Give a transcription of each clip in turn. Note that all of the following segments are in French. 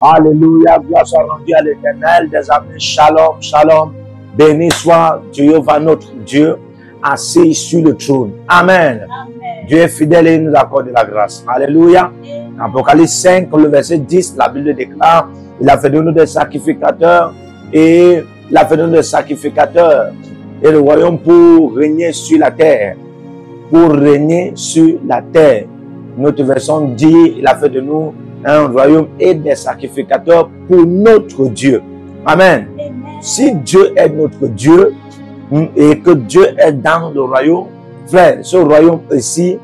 Alléluia, gloire soit rendue à l'Éternel. Des amis, shalom, shalom. Béni soit Jéhovah notre Dieu, assis sur le trône. Amen. Amen. Dieu est fidèle et il nous accorde la grâce. Alléluia. Apocalypse 5, le verset 10, la Bible déclare, il a fait de nous des sacrificateurs et il a fait de nous des sacrificateurs et le royaume pour régner sur la terre. Pour régner sur la terre. Notre version dit, il a fait de nous un royaume et des sacrificateurs pour notre Dieu. Amen. Amen. Si Dieu est notre Dieu et que Dieu est dans le royaume, frère, ce royaume ici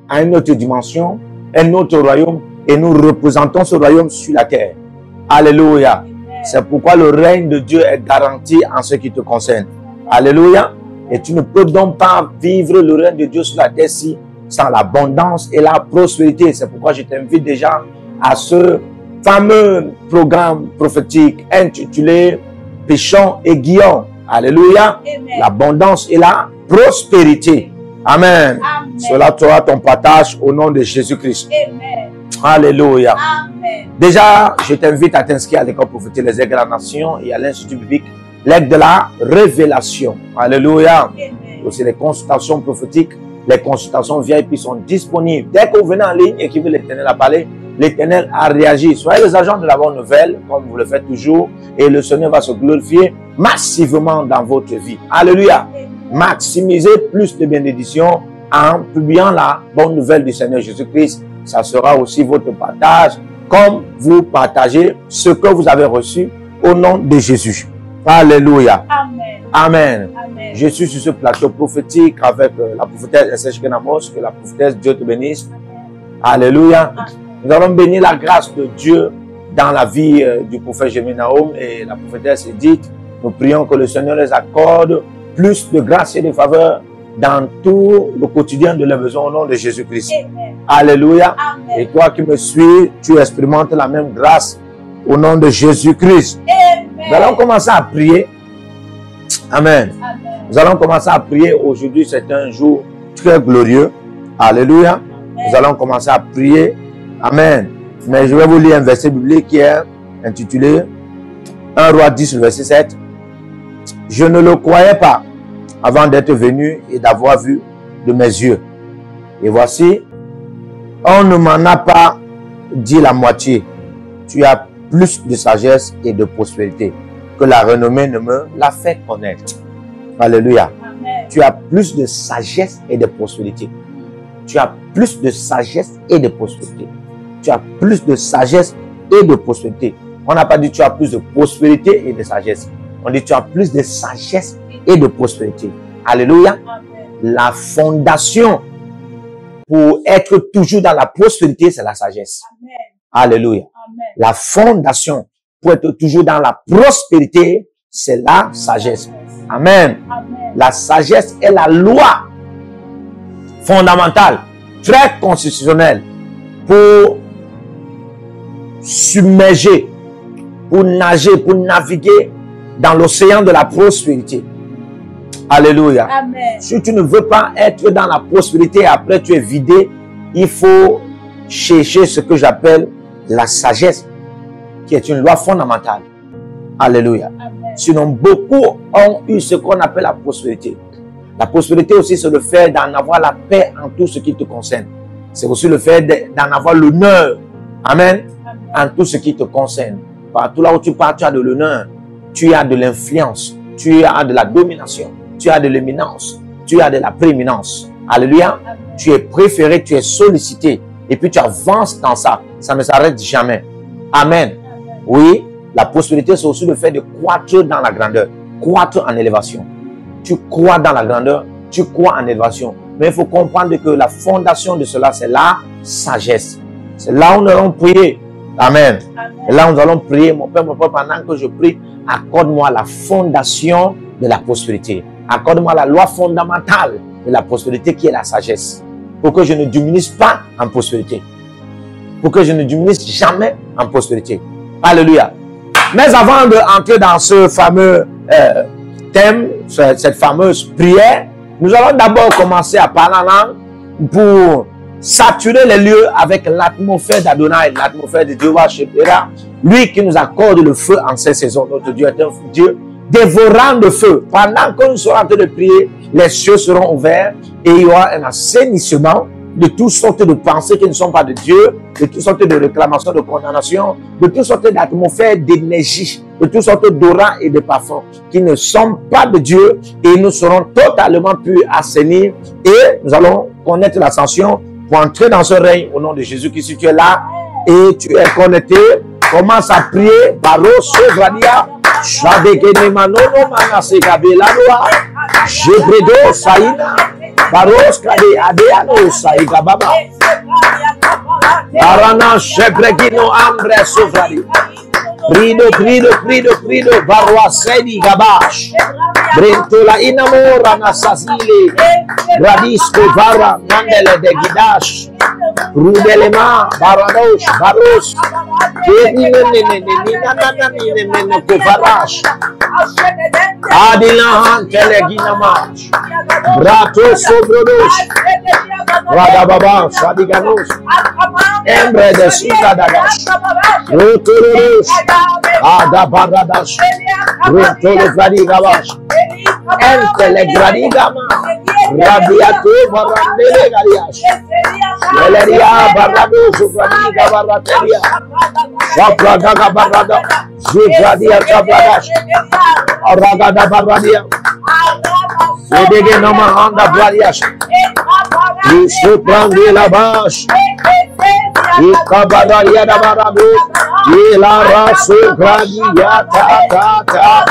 a une autre dimension, un autre royaume et nous représentons ce royaume sur la terre. Alléluia. Amen. C'est pourquoi le règne de Dieu est garanti en ce qui te concerne. Alléluia. Et tu ne peux donc pas vivre le règne de Dieu sur la terre si sans l'abondance et la prospérité. C'est pourquoi je t'invite déjà à ce fameux programme prophétique intitulé Péchons et Guillons. Alléluia. Amen. L'abondance et la prospérité. Amen. Amen. Cela sera ton partage au nom de Jésus-Christ. Amen. Alléluia. Amen. Déjà, je t'invite à t'inscrire à l'école prophétique Les Aigles de la Nation et à l'Institut biblique L'Aigle de la Révélation. Alléluia. Amen. Aussi les consultations prophétiques, les consultations VIP sont disponibles. Dès que vous venez en ligne et que l'Éternel a parlé, l'Éternel a réagi. Soyez les agents de la bonne nouvelle, comme vous le faites toujours, et le Seigneur va se glorifier massivement dans votre vie. Alléluia. Maximisez plus de bénédictions en publiant la bonne nouvelle du Seigneur Jésus-Christ. Ça sera aussi votre partage, comme vous partagez ce que vous avez reçu au nom de Jésus. Alléluia. Amen. Amen. Amen. Je suis sur ce plateau prophétique avec la prophétesse S.H. Kenamos, que la prophétesse Dieu te bénisse. Alléluia. Nous allons bénir la grâce de Dieu dans la vie du prophète Jérémie Nahum et la prophétesse Edith. Nous prions que le Seigneur les accorde plus de grâce et de faveur dans tout le quotidien de leurs besoins au nom de Jésus-Christ. Amen. Alléluia. Amen. Et toi qui me suis, tu expérimentes la même grâce au nom de Jésus-Christ. Nous allons commencer à prier. Amen. Amen. Nous allons commencer à prier. Aujourd'hui, c'est un jour très glorieux. Alléluia. Nous allons commencer à prier. Amen. Mais je vais vous lire un verset biblique qui est intitulé 1 Roi 10, le verset 7. Je ne le croyais pas avant d'être venu et d'avoir vu de mes yeux. Et voici, on ne m'en a pas dit la moitié. Tu as plus de sagesse et de prospérité que la renommée ne me l'a fait connaître. Alléluia. Amen. Tu as plus de sagesse et de prospérité. Tu as plus de sagesse et de prospérité. Tu as plus de sagesse et de prospérité. On n'a pas dit tu as plus de prospérité et de sagesse. On dit tu as plus de sagesse et de prospérité. Alléluia. Amen. La fondation pour être toujours dans la prospérité, c'est la sagesse. Amen. Alléluia. Amen. La fondation pour être toujours dans la prospérité, c'est la sagesse. Amen. Amen. La sagesse est la loi fondamentale, très constitutionnelle pour submerger, pour nager, pour naviguer dans l'océan de la prospérité. Alléluia. Amen. Si tu ne veux pas être dans la prospérité et après tu es vidé, il faut chercher ce que j'appelle la sagesse, qui est une loi fondamentale. Alléluia. Amen. Sinon, beaucoup ont eu ce qu'on appelle la prospérité. La prospérité aussi, c'est le fait d'en avoir la paix en tout ce qui te concerne. C'est aussi le fait d'en avoir l'honneur. Amen. En tout ce qui te concerne. Partout là où tu pars, tu as de l'honneur. Tu as de l'influence. Tu as de la domination. Tu as de l'éminence. Tu as de la prééminence. Alléluia. Amen. Tu es préféré, tu es sollicité. Et puis tu avances dans ça. Ça ne s'arrête jamais. Amen. Amen. Oui, la prospérité, c'est aussi le fait de croître dans la grandeur. Croître en élévation. Tu crois dans la grandeur, tu crois en élévation. Mais il faut comprendre que la fondation de cela, c'est la sagesse. C'est là où nous allons prier. Amen. Amen. Et là, nous allons prier. Mon Père, pendant que je prie, accorde-moi la fondation de la prospérité. Accorde-moi la loi fondamentale de la prospérité qui est la sagesse. Pour que je ne diminue pas en prospérité. Pour que je ne diminue jamais en prospérité. Alléluia. Mais avant d'entrer dans ce fameux thème, cette fameuse prière, nous allons d'abord commencer à parler en langue pour saturer les lieux avec l'atmosphère d'Adonai, l'atmosphère de Jéhovah Shepherah, lui qui nous accorde le feu en ces saisons. Notre Dieu est un Dieu dévorant de feu. Pendant que nous serons en train de prier, les cieux seront ouverts et il y aura un assainissement de toutes sortes de pensées qui ne sont pas de Dieu, de toutes sortes de réclamations, de condamnations, de toutes sortes d'atmosphères, d'énergie, de toutes sortes d'orats et de parfums qui ne sont pas de Dieu, et nous serons totalement purs, assainis, et nous allons connaître l'ascension pour entrer dans ce règne au nom de Jésus-Christ. Si tu es là et tu es connecté, commence à prier. Baro Sovrania, Shadekene Manono Manase Kabelanoa, Jebredo Saïna, Baros Kade Adeano Saïga Baba, Arana Shebregino Ambre Sovrani, Prido, Barwa Sedi Gabash, Brentola Inamora Nasasile, Radisco Vara, Mandele de Gidash, Rudelema, Baros, Kovarash, Adilahan Teleginamash, Brato Sobrodos, Radababa, Sadiganos, Embre de Sitadagas, Rotoros, Adabaradas, Rotoros Radigabash, Entelegradigama, Radiato Barandele Garias, Valeria Barados, Radiga Barateria, Sapradaga Barada, Zugradia Sabradas, Aragada Baradia, Sedege Namahanda Bradias, Suprandi Labash, Ikabadaria da Baradu, Ilara Sugradia Tata,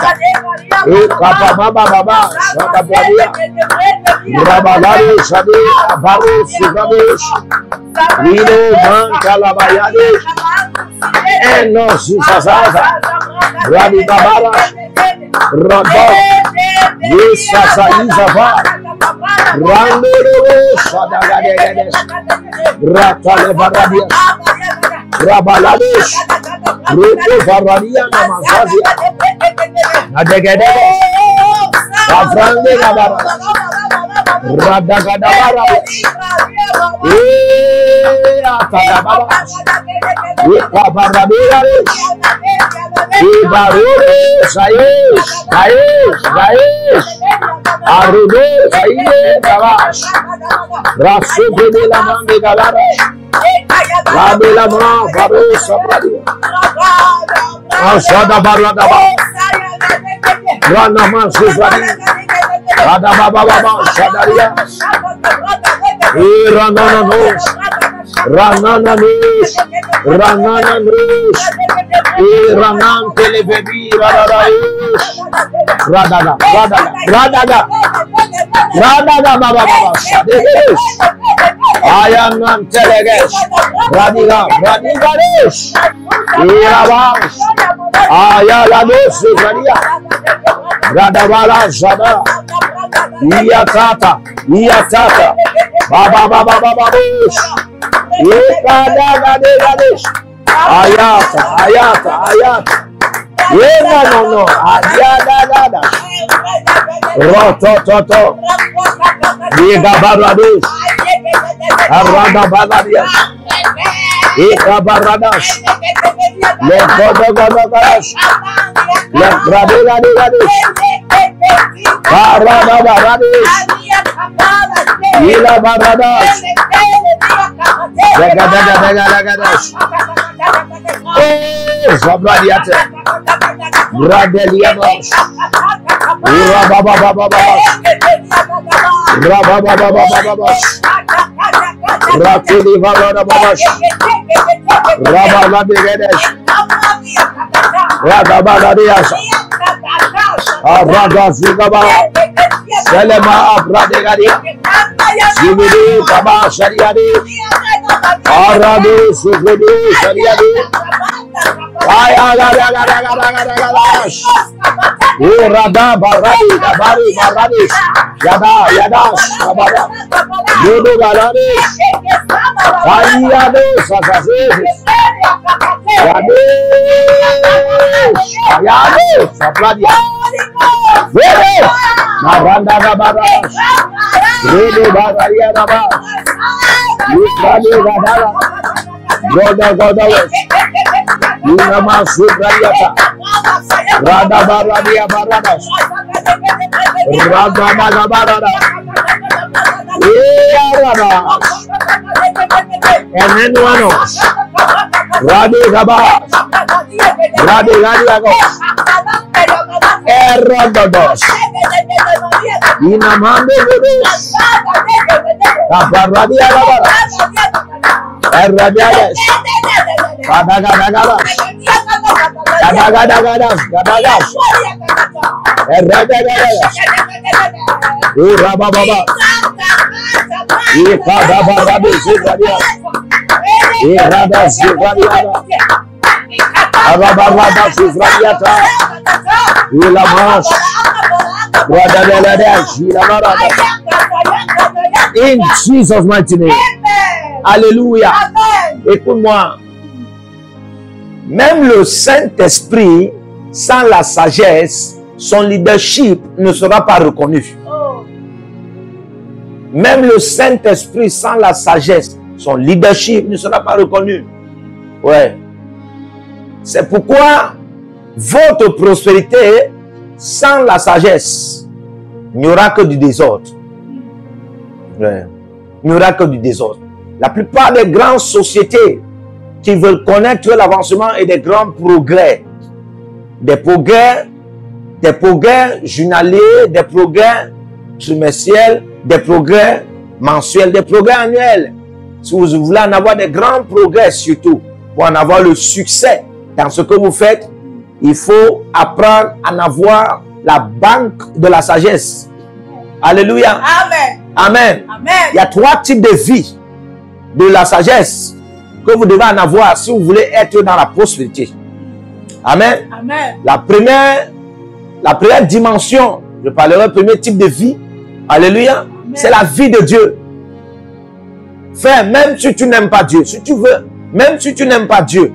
Ikababa, Sadabradia, Rabalari Sadi, Baru Sugadesh, Lido Mankalabayadish, Eno Susasaza, Rabi Babaras, Rabba, Yisasa Izava, Randoro Sadagadedes, Ratale Baradias, Rabaladish, Ruto Baradia Namazazia, Adegedes, Safrande Gabara, Radagadabara, Atagababas, Ikabaradias, Ibarure, Saesh, Arudo, Saide, Gavash, Rasu de la Mande Galaras, Rabela Ma, Baru Sabradia, Asada Baradaba, Ranaman Sufradi, Radababa, Shadaria, Ranana Nus, Ranan Telebebi, Radaga, Baba, Shadesh, Ayanan Teleges, Radigadesh, Irabas, Ayalados, Radia, Radabala, Zada, Iatata, Baba, Ikadagadesh, Ayata, no, Adiada, Rototo, Igabarados, Aradabaladas, Ikabaradas, Lekodogodogas, Lekradeladegadis, Paradabaradas, Ilabaradas, Legadagadas, Oh, Zabradiate, Bradelianos, Rabababababas, Ratili Valorababas, Rabaladegedes, Radabadias, Radazigaba, Selema Abradegadia, Zibidi Baba Shariadi, Aradu Sufudi Shariadi, Ayagadagadagadagadagadas, Urada Baradi, Baradis, Yadas, Abada, Yudu Galadis, Ayados, Sasasis, Ayados, Sapladia, Maranda Gabaras, Rudu Baradia Nabas, Brother Godawas, Inama Subrayata, Rada Baradia Baradas, Rada Baradas, and anyone else, Radi Gabas, Radi Gadiagos, Errododos, Inamande Gudus, Baradia Baradas, Erradiades, Gadagadagas, Gadagadagas, Gadagas, Erradiades, Urababa, Ikadabarabi Zigadia, Irada Zigadia, Arabarada Zigradiata, Ilamas, Radadeladas, Ilamarada. In Jesus' mighty name. Alléluia. Écoute-moi. Même le Saint-Esprit, sans la sagesse, son leadership ne sera pas reconnu. Même le Saint-Esprit, sans la sagesse, son leadership ne sera pas reconnu. Ouais. C'est pourquoi votre prospérité, sans la sagesse, il n'y aura que du désordre. Ouais. Il n'y aura que du désordre. La plupart des grandes sociétés qui veulent connaître l'avancement et des grands progrès, des progrès journaliers, des progrès trimestriels, des progrès mensuels, des progrès annuels. Si vous voulez en avoir des grands progrès, surtout pour en avoir le succès dans ce que vous faites, il faut apprendre à en avoir la banque de la sagesse. Alléluia. Amen. Amen. Amen. Il y a 3 types de vie de la sagesse que vous devez en avoir si vous voulez être dans la prospérité. Amen. Amen. La première dimension, je parlerai du premier type de vie. Alléluia. C'est la vie de Dieu. Frère, même si tu n'aimes pas Dieu, si tu veux, même si tu n'aimes pas Dieu,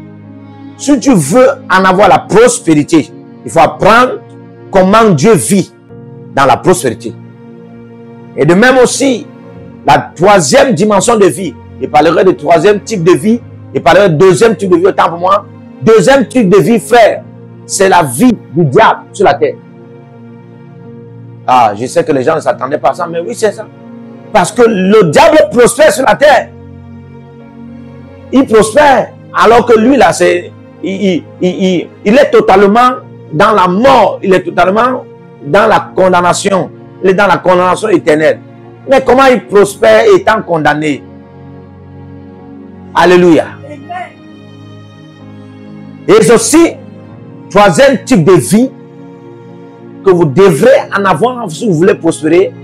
si tu veux en avoir la prospérité, il faut apprendre comment Dieu vit dans la prospérité. Et de même aussi, la 3e dimension de vie. Je parlerai de 3e type de vie. Je parlerai de 2e type de vie, autant pour moi. 2e type de vie, frère, c'est la vie du diable sur la terre. Ah, je sais que les gens ne s'attendaient pas à ça, mais oui, c'est ça. Parce que le diable prospère sur la terre. Il prospère, alors que lui, là, il est totalement dans la mort. Il est totalement dans la condamnation. Il est dans la condamnation éternelle. Mais comment il prospère étant condamné? Alléluia. Et aussi, 3e type de vie que vous devrez en avoir si vous voulez prospérer,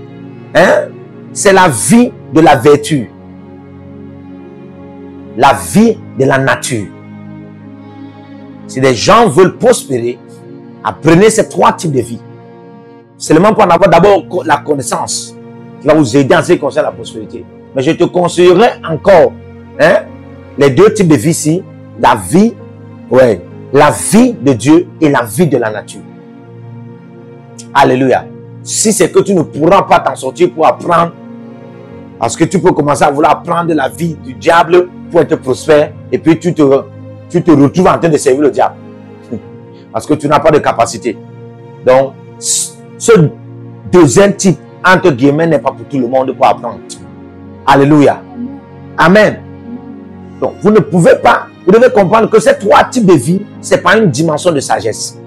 hein, c'est la vie de la vertu. La vie de la nature. Si les gens veulent prospérer, apprenez ces 3 types de vie. Seulement pour en avoir d'abord la connaissance qui va vous aider en ce qui concerne la prospérité. Mais je te conseillerais encore, hein, les 2 types de vie ici, la vie, ouais, la vie de Dieu et la vie de la nature. Alléluia. Si c'est que tu ne pourras pas t'en sortir pour apprendre, parce que tu peux commencer à vouloir apprendre la vie du diable pour être prospère, et puis tu te retrouves en train de servir le diable. Parce que tu n'as pas de capacité. Donc, ce 2e type, entre guillemets, n'est pas pour tout le monde pour apprendre. Alléluia. Amen. Donc, vous ne pouvez pas, vous devez comprendre que ces 3 types de vie, ce n'est pas une dimension de sagesse.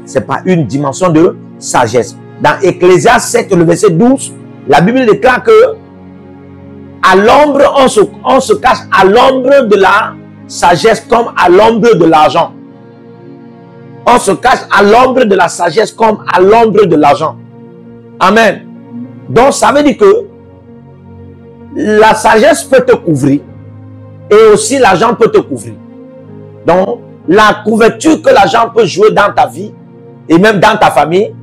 Ce n'est pas une dimension de sagesse. Dans Ecclésiaste 7, le verset 12, la Bible déclare que à l'ombre, on se cache à l'ombre de la sagesse comme à l'ombre de l'argent. On se cache à l'ombre de la sagesse comme à l'ombre de l'argent. Amen. Donc, ça veut dire que la sagesse peut te couvrir et aussi l'argent peut te couvrir. Donc, la couverture que l'argent peut jouer dans ta vie et même dans ta famille,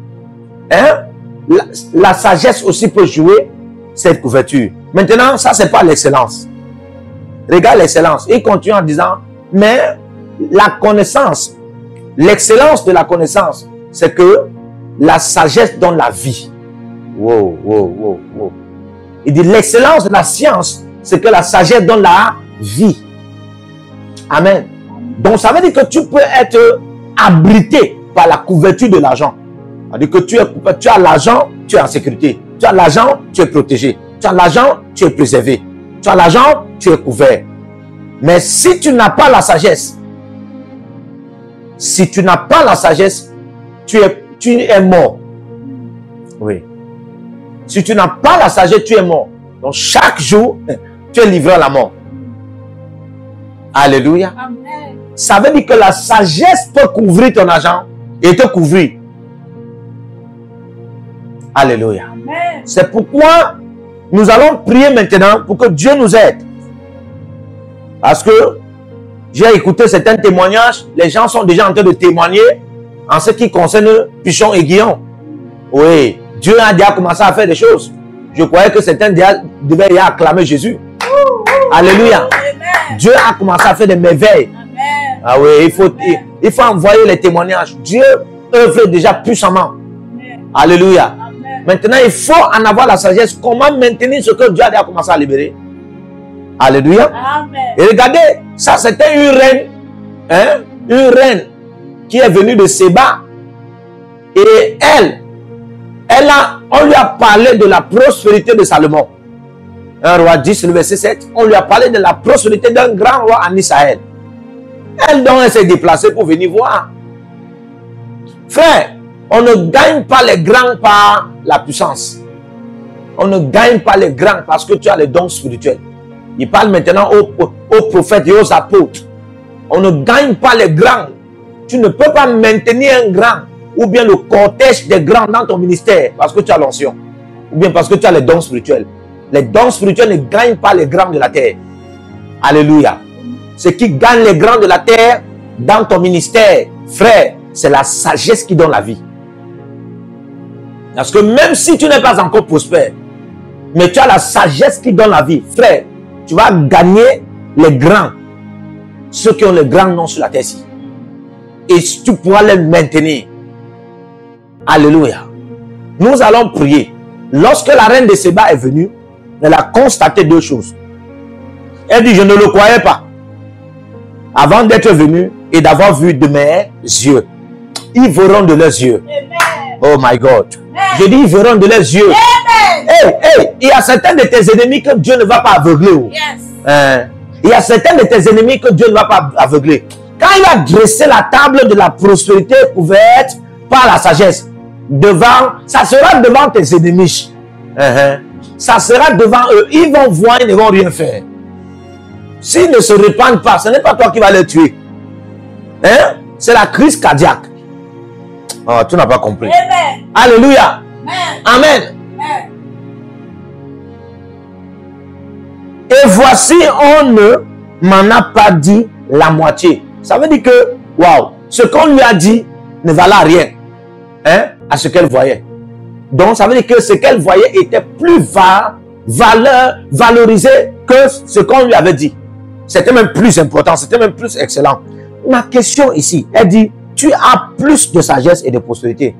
hein, la sagesse aussi peut jouer cette couverture. Maintenant, ça, c'est pas l'excellence. Regarde l'excellence. Il continue en disant, mais la connaissance, l'excellence de la connaissance, c'est que la sagesse donne la vie. Wow, wow, wow, wow. Il dit l'excellence de la science, c'est que la sagesse donne la vie. Amen. Donc ça veut dire que tu peux être abrité par la couverture de l'argent. C'est-à-dire que tu as l'argent, tu es en sécurité. Tu as l'argent, tu es protégé. Tu as l'argent, tu es préservé. Tu as l'argent, tu es couvert. Mais si tu n'as pas la sagesse, si tu n'as pas la sagesse, tu es mort. Oui. Si tu n'as pas la sagesse, tu es mort. Donc chaque jour, tu es livré à la mort. Alléluia. Amen. Ça veut dire que la sagesse peut couvrir ton argent et te couvrir. Alléluia. Amen. C'est pourquoi nous allons prier maintenant pour que Dieu nous aide. Parce que j'ai écouté certains témoignages. Les gens sont déjà en train de témoigner en ce qui concerne Pichon et Guillaume. Oui, Dieu a déjà commencé à faire des choses. Je croyais que certains devaient y acclamer Jésus. Alléluia. Amen. Dieu a commencé à faire des merveilles. Amen. Ah oui, il faut envoyer les témoignages. Dieu œuvre déjà puissamment. Amen. Alléluia. Amen. Maintenant, il faut en avoir la sagesse. Comment maintenir ce que Dieu a déjà commencé à libérer. Alléluia. Amen. Et regardez, ça c'était une reine. Hein? Une reine qui est venue de Séba. Et on lui a parlé de la prospérité de Salomon. 1 roi 10, le verset 7. On lui a parlé de la prospérité d'un grand roi en Israël. Elle s'est déplacée pour venir voir. Frère, on ne gagne pas les grands par la puissance. On ne gagne pas les grands parce que tu as les dons spirituels. Il parle maintenant aux prophètes et aux apôtres. On ne gagne pas les grands. Tu ne peux pas maintenir un grand ou bien le cortège des grands dans ton ministère parce que tu as l'onction. Ou bien parce que tu as les dons spirituels. Les dons spirituels ne gagnent pas les grands de la terre. Alléluia. Ce qui gagne les grands de la terre dans ton ministère, frère, c'est la sagesse qui donne la vie. Parce que même si tu n'es pas encore prospère, mais tu as la sagesse qui donne la vie, frère, tu vas gagner les grands. Ceux qui ont les grands noms sur la terre-ci. Et tu pourras les maintenir. Alléluia. Nous allons prier. Lorsque la reine de Séba est venue, elle a constaté deux choses. Elle dit, je ne le croyais pas. Avant d'être venue et d'avoir vu de mes yeux. Ils verront de leurs yeux. Amen. Oh my God. Amen. Je dis, ils verront de leurs yeux. Amen. Hey, il y a certains de tes ennemis que Dieu ne va pas aveugler. Yes. Il y a certains de tes ennemis que Dieu ne va pas aveugler. Quand il a dressé la table de la prospérité couverte par la sagesse, ça sera devant tes ennemis. Ça sera devant eux. Ils vont voir, ils ne vont rien faire. S'ils ne se répandent pas, ce n'est pas toi qui vas les tuer. Hein? C'est la crise cardiaque. Oh, tu n'as pas compris. Amen. Alléluia. Amen. Amen. Amen. Et voici, on ne m'en a pas dit la moitié. Ça veut dire que, waouh, ce qu'on lui a dit ne valait rien, hein, à ce qu'elle voyait. Donc, ça veut dire que ce qu'elle voyait était plus valorisé que ce qu'on lui avait dit. C'était même plus important, c'était même plus excellent. Ma question ici, elle dit, tu as plus de sagesse et de prospérité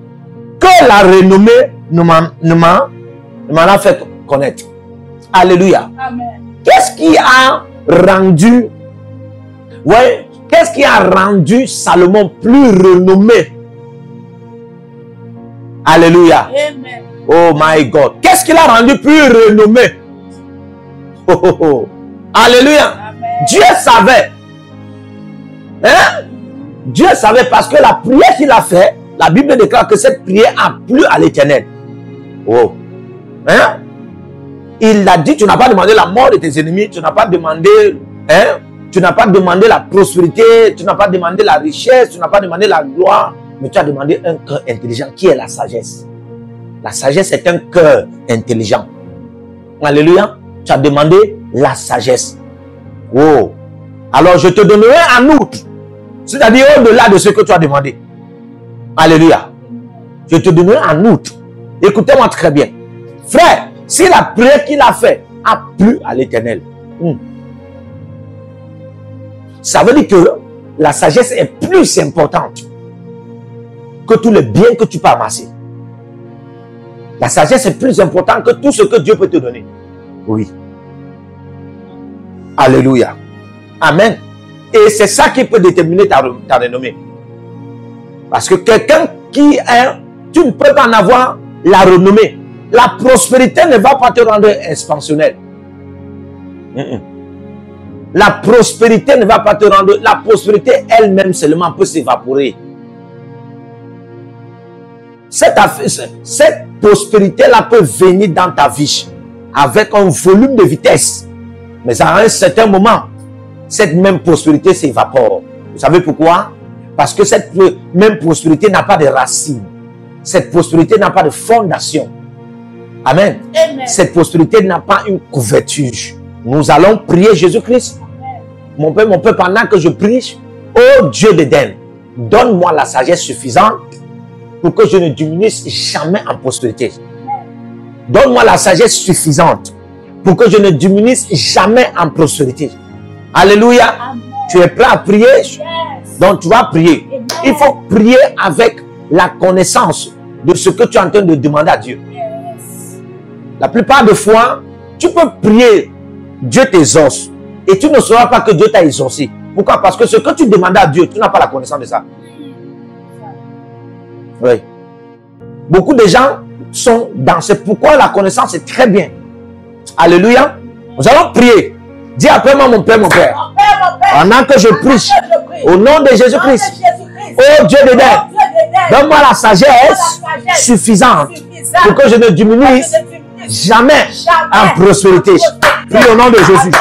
que la renommée ne m'en a fait connaître. Alléluia. Amen. Qu'est-ce qui a rendu, ouais, qu'est-ce qui a rendu Salomon plus renommé? Alléluia. Amen. Oh my God. Qu'est-ce qui l'a rendu plus renommé? Oh, oh, oh. Alléluia. Amen. Dieu savait. Hein? Dieu savait parce que la prière qu'il a fait, la Bible déclare que cette prière a plu à l'Éternel. Oh. Hein? Il a dit, tu n'as pas demandé la mort de tes ennemis, tu n'as pas demandé, hein? Tu n'as pas demandé la prospérité, tu n'as pas demandé la richesse, tu n'as pas demandé la gloire, mais tu as demandé un cœur intelligent qui est la sagesse. La sagesse est un cœur intelligent. Alléluia. Tu as demandé la sagesse. Oh. Alors je te donnerai en outre, c'est-à-dire au-delà de ce que tu as demandé. Alléluia. Je te donnerai en outre. Écoutez-moi très bien. Frère, si la prière qu'il a fait a plu à l'Éternel, ça veut dire que la sagesse est plus importante que tous les biens que tu peux amasser. La sagesse est plus importante que tout ce que Dieu peut te donner. Oui. Alléluia. Amen. Et c'est ça qui peut déterminer ta renommée. Parce que quelqu'un qui est, tu ne peux pas en avoir la renommée. La prospérité ne va pas te rendre expansionnel. La prospérité ne va pas te rendre... La prospérité elle-même seulement peut s'évaporer. Cette prospérité-là peut venir dans ta vie avec un volume de vitesse. Mais à un certain moment, cette même prospérité s'évapore. Vous savez pourquoi? Parce que cette même prospérité n'a pas de racines. Cette prospérité n'a pas de fondation. Amen. Amen. Cette prospérité n'a pas une couverture. Nous allons prier Jésus-Christ. Mon Père, pendant que je prie, ô Dieu d'Éden, donne-moi la sagesse suffisante pour que je ne diminue jamais en prospérité. Donne-moi la sagesse suffisante pour que je ne diminue jamais en prospérité. Alléluia. Amen. Tu es prêt à prier? Yes. Donc tu vas prier. Amen. Il faut prier avec la connaissance de ce que tu es en train de demander à Dieu. Yes. La plupart des fois, tu peux prier, Dieu t'exauce. Et tu ne sauras pas que Dieu t'a exaucé. Pourquoi? Parce que ce que tu demandes à Dieu, tu n'as pas la connaissance de ça. Oui. Beaucoup de gens sont dans ce... Pourquoi la connaissance est très bien. Alléluia. Nous allons prier. Dis après moi, mon Père, mon Père. Pendant que je prie, au nom de Jésus-Christ, ô Dieu de Dieu, donne-moi la sagesse suffisante pour que je ne diminue jamais en prospérité. Prie au nom de Jésus.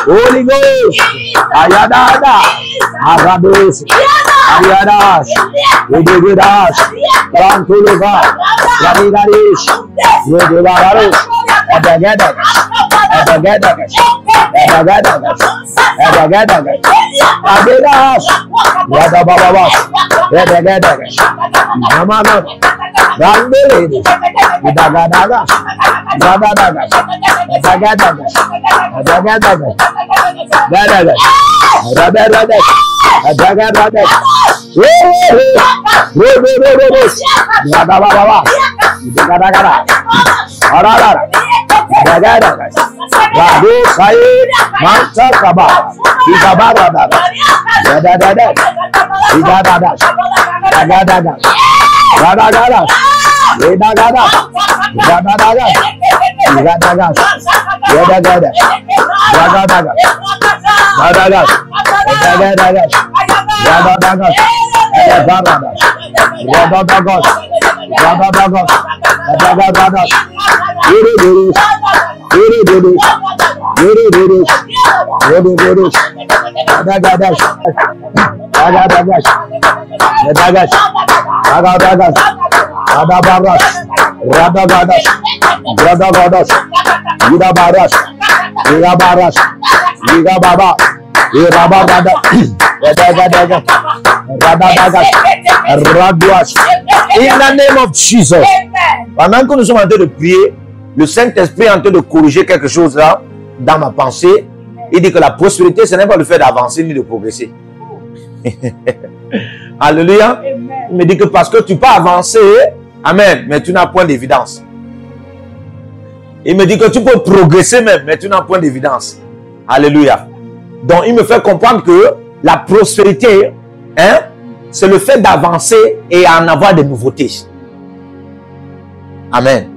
Holy Ghost, Ayadada, Arados, Ayadas, Udevidas, Rantuluga, Yadidarish, Udevaros, Edagadas, Edagadas, Edagadas, Edagadas, Adidas, Yadababas, Edagadas, Yamanas, Randelids, Udagadagas, Yadadagas, Edagadas, Edagadas, Dadagas, Radaradas, Adagaradas, Yadababas, Udagadagas, Arara, Dagadagas, Radu Said, Manta Kaba, Igabaradas, Yadadadas, Igadadas, Dagadagas, Radagadas, Redagadas, Radadagas, Igadagas, Yadagadas, Radadagas, Radadagas, Radadagas, Radadagas, Radadagas, Radabagos, Radabagos, Radabagos, Yurudurus, Yurudurus, Yurudurus, Yurudurus, Radagadas, Radagadas, Radagadas, Radagadas, Radabaras, Radagadas, Radagadas, Yurabaras, Yurabaras, Yurababa, Yurababa, Radagadas, Radagadas, Radouas. In the name of Jesus. Pendant que nous sommes en train de prier, le Saint-Esprit est en train de corriger quelque chose là dans ma pensée. Il dit que la prospérité, ce n'est pas le fait d'avancer ni de progresser. Alléluia. Il me dit que parce que tu peux avancer, amen, mais tu n'as point d'évidence. Il me dit que tu peux progresser même, mais tu n'as point d'évidence. Alléluia. Donc il me fait comprendre que la prospérité, hein, c'est le fait d'avancer et en avoir des nouveautés. Amen.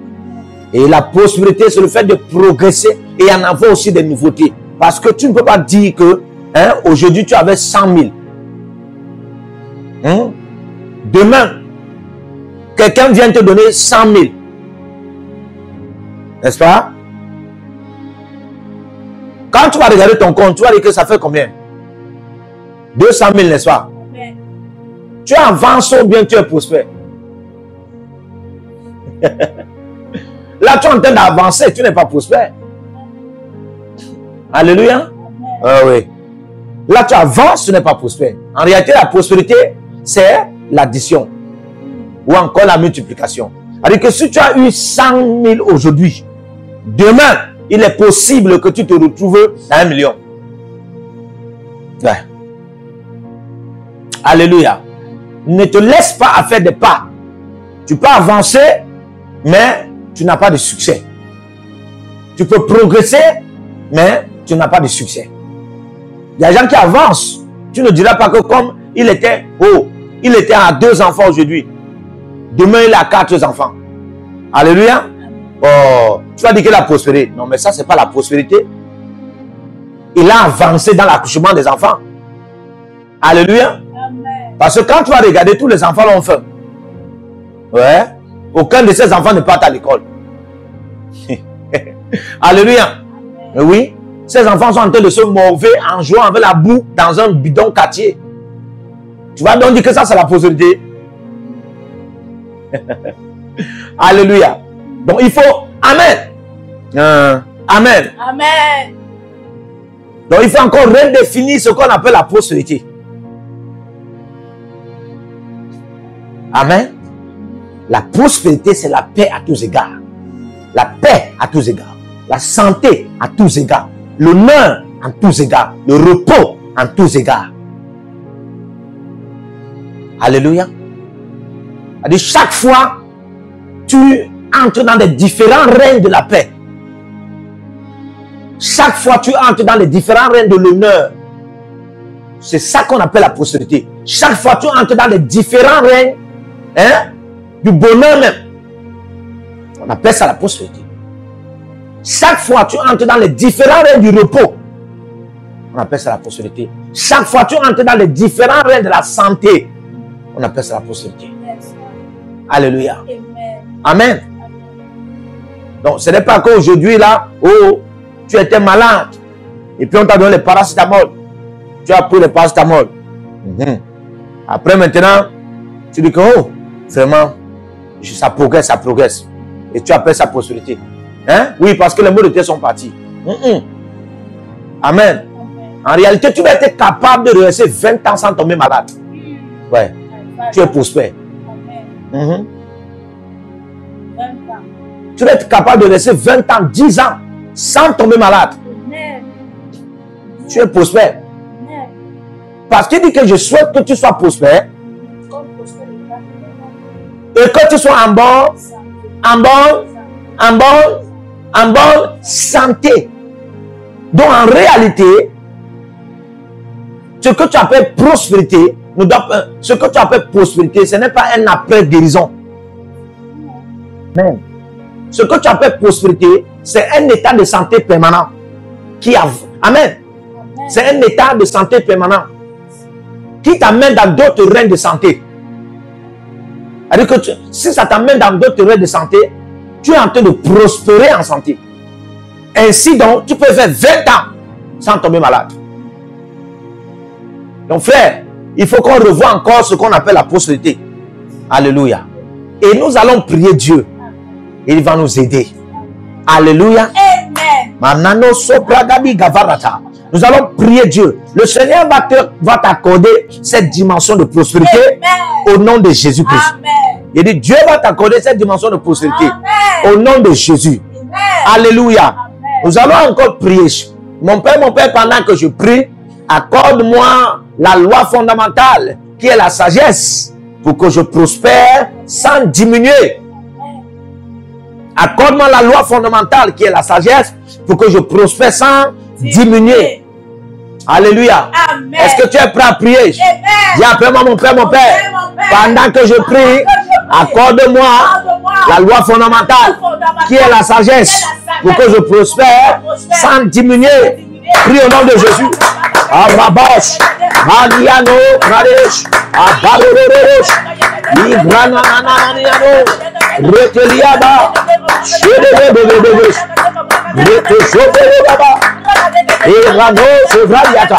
Et la prospérité, c'est le fait de progresser et en avoir aussi des nouveautés. Parce que tu ne peux pas dire que hein, aujourd'hui tu avais 100 000. Hein? Demain, quelqu'un vient te donner 100 000. N'est-ce pas? Quand tu vas regarder ton compte, tu vas dire que ça fait combien? 200 000, n'est-ce pas? Tu avances ou bien tu es prospère? Là, tu es en train d'avancer, tu n'es pas prospère. Alléluia. Oui. Là, tu avances, tu n'es pas prospère. En réalité, la prospérité, c'est l'addition ou encore la multiplication. C'est-à-dire que si tu as eu 100 000 aujourd'hui, demain, il est possible que tu te retrouves à 1 million. Ouais. Alléluia. Ne te laisse pas faire des pas. Tu peux avancer, mais tu n'as pas de succès. Tu peux progresser, mais tu n'as pas de succès. Il y a des gens qui avancent. Tu ne diras pas que comme il était à 2 enfants aujourd'hui. Demain, il a 4 enfants. Alléluia. Oh, tu vas dire qu'il a prospéré. Non, mais ça, ce n'est pas la prospérité. Il a avancé dans l'accouchement des enfants. Alléluia. Parce que quand tu vas regarder, tous les enfants l'ont fait. Ouais. Aucun de ces enfants ne part à l'école. Alléluia. Oui. Ces enfants sont en train de se morver en jouant avec la boue dans un bidon quartier. Tu vas donc dire que ça, c'est la prospérité. Alléluia. Donc il faut... Amen. Amen. Amen. Donc il faut encore redéfinir ce qu'on appelle la prospérité. Amen. La prospérité, c'est la paix à tous égards. La paix à tous égards. La santé à tous égards. L'honneur en tous égards. Le repos en tous égards. Alléluia. C'est-à-dire chaque fois, tu entres dans les différents règnes de la paix. Chaque fois, tu entres dans les différents règnes de l'honneur. C'est ça qu'on appelle la prospérité. Chaque fois, tu entres dans les différents règnes, hein, du bonheur même. On appelle ça la prospérité. Chaque fois, tu entres dans les différents règnes du repos. On appelle ça la prospérité. Chaque fois, tu entres dans les différents règnes de la santé. On appelle ça la prospérité. Alléluia. Amen. Donc, ce n'est pas qu'aujourd'hui, là, oh, tu étais malade. Et puis, on t'a donné le paracétamol. Tu as pris le paracétamol. Après, maintenant, tu dis que, oh, vraiment, ça progresse, ça progresse. Et tu appelles ça prospérité. Hein? Oui, parce que les mots de Dieu sont partis. Amen. En réalité, tu vas être capable de rester 20 ans sans tomber malade. Ouais. Tu es prospère. Tu vas être capable de rester 20 ans, 10 ans sans tomber malade. Tu es prospère. Parce qu'il dit que je souhaite que tu sois prospère. Et que tu sois en bonne santé. Donc en réalité, ce que tu appelles prospérité, ce que tu appelles prospérité, ce n'est pas un après-guérison. Amen. Ce que tu appelles prospérité, c'est un état de santé permanent. Amen. C'est un état de santé permanent qui t'amène dans d'autres règnes de santé. C'est-à-dire que si ça t'amène dans d'autres terrains de santé, tu es en train de prospérer en santé. Ainsi donc, tu peux faire 20 ans sans tomber malade. Donc frère, il faut qu'on revoie encore ce qu'on appelle la prospérité. Alléluia. Et nous allons prier Dieu. Il va nous aider. Alléluia. Amen. Nous allons prier Dieu. Le Seigneur va t'accorder cette dimension de prospérité. Amen. Au nom de Jésus-Christ. Il dit Dieu va t'accorder cette dimension de prospérité. Amen. Au nom de Jésus. Amen. Alléluia. Amen. Nous allons encore prier. Mon Père, pendant que je prie, accorde-moi la loi fondamentale qui est la sagesse pour que je prospère sans diminuer. Accorde-moi la loi fondamentale qui est la sagesse pour que je prospère sans diminuer. Alléluia. Est-ce que tu es prêt à prier? Dis après moi, mon Père, pendant que je prie, accorde-moi la loi fondamentale qui est la sagesse pour que je prospère sans diminuer. Prie au nom de Jésus. Arabash, Maniano, Pradesh, Abarorosh, Ibranananiano, Reteliaba, Shedebebebebebes, Reteshobebeba, Erano, Sevraliata,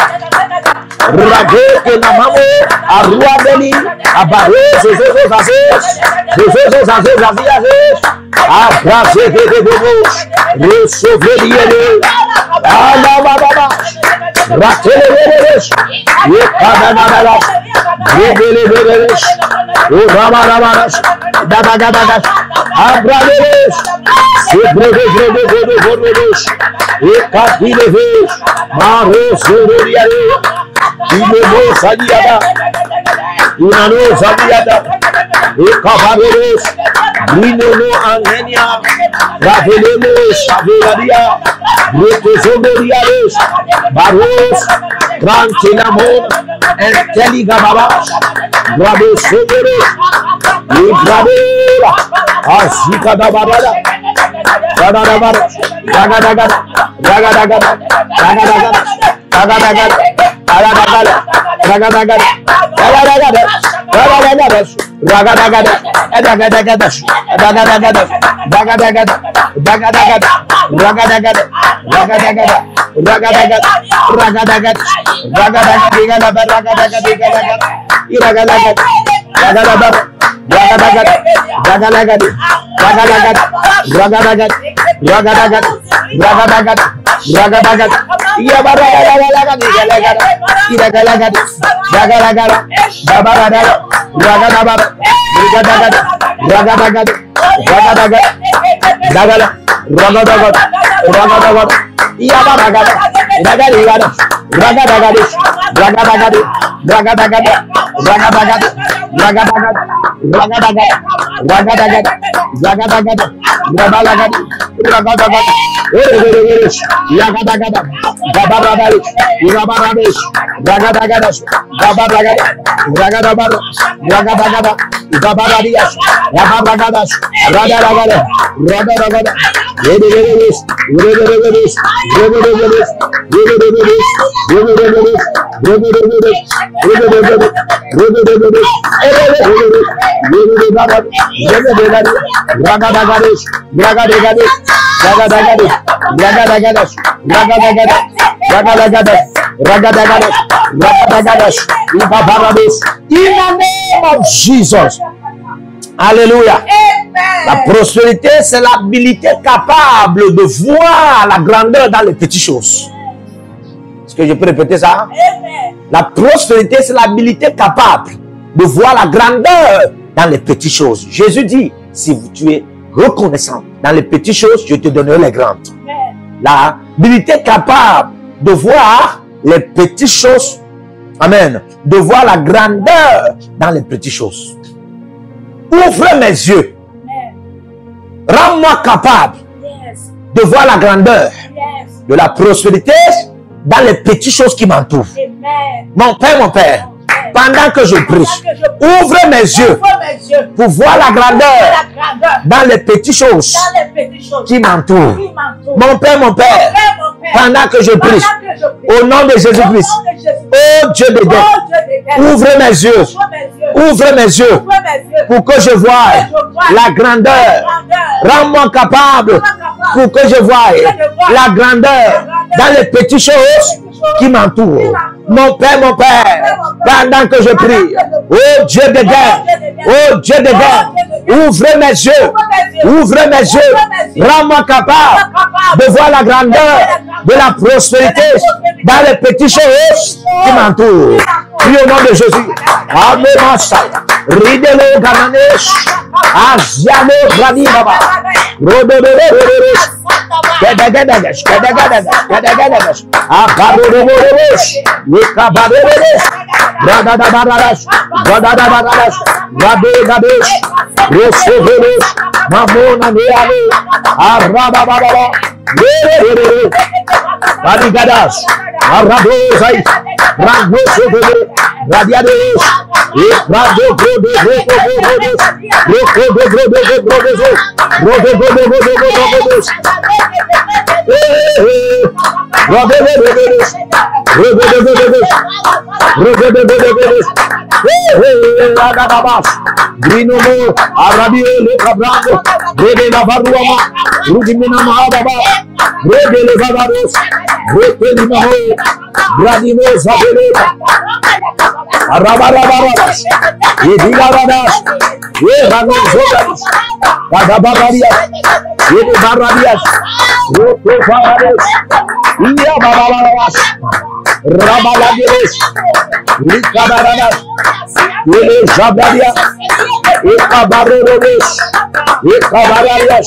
Rage, Namamo, Aruabeli, Abaro, Brinono Angenia, Ravelemos, Savelaria, Brotosomeriares, Baros, Tranquillamon, Intelligababas, Bravo Soberos, Libravera, Asika da Barada, Ragadagada, Ragadagada, Ragadagada, Ragadagada, Ragadagada, Ragadagada, Ragadagada, Ragadagada, Ragadagada, Ragadagada, Ragadagada, Ragadagada, Ragadagada, Ragadagada, Ragadagada, Ragadagada, Ragadagada, Ragadagada, In the name of Jesus. Alléluia. La prospérité, c'est l'habilité capable de voir la grandeur dans les petites choses. Est-ce que je peux répéter ça? La prospérité, c'est l'habilité capable de voir la grandeur dans les petites choses. Jésus dit, si tu es reconnaissant dans les petites choses, je te donnerai les grandes. L'habilité capable de voir les petites choses. Amen. De voir la grandeur dans les petites choses. Ouvre mes yeux. Rends-moi capable de voir la grandeur de la prospérité dans les petites choses qui m'entourent. Mon Père, pendant que je prie, ouvre mes yeux pour voir la grandeur dans les petites choses qui m'entourent. Mon Père, pendant que je prie, au nom de Jésus-Christ, oh Dieu de Dieu, ouvre mes yeux Ouvre mes yeux pour que je voie la grandeur. Rends-moi capable pour que je voie la grandeur dans les petites choses qui m'entourent. Mon Père, pendant que je prie, oh Dieu de guerre, oh Dieu de guerre, ouvre mes yeux, rends-moi capable de voir la grandeur de la prospérité dans les petites choses qui m'entourent. Prie au nom de Jésus. Amen. Ridelo Gananesh, Asiano Radibaba, Rodododododododod, Kedagadagas, Akarododododod, Wikabadododod, Radadabaradas, Radadabaradas, Rosododos, Mamona Neale, Arabababa, Radigadas, Arabosai, Rangosododos, Radiados, Arabarabaradas, Idigaradas, Eranos, Cadabarias, Idibaradias, Rotofaradas, Iabaradas, Rabaladias, Licabaradas, Ilejabarias, Icabarodes, Icabararias,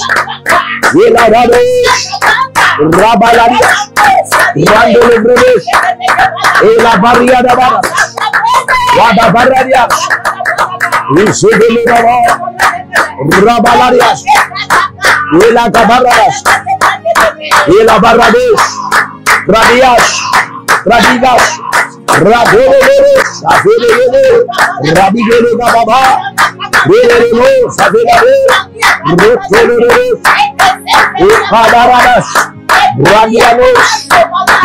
Ilarados, Rabaladias, Randolebredes, Ilabariada Baras. Wada bararias, Isudilibaba, Rabalarias, Ila Cabaradas, Ila Barades, Radias, Radigas, Rabolos, Avilele, Rabigele Baba, Relemo, Savilare, Rotoloros, Ikabaradas, Radianos,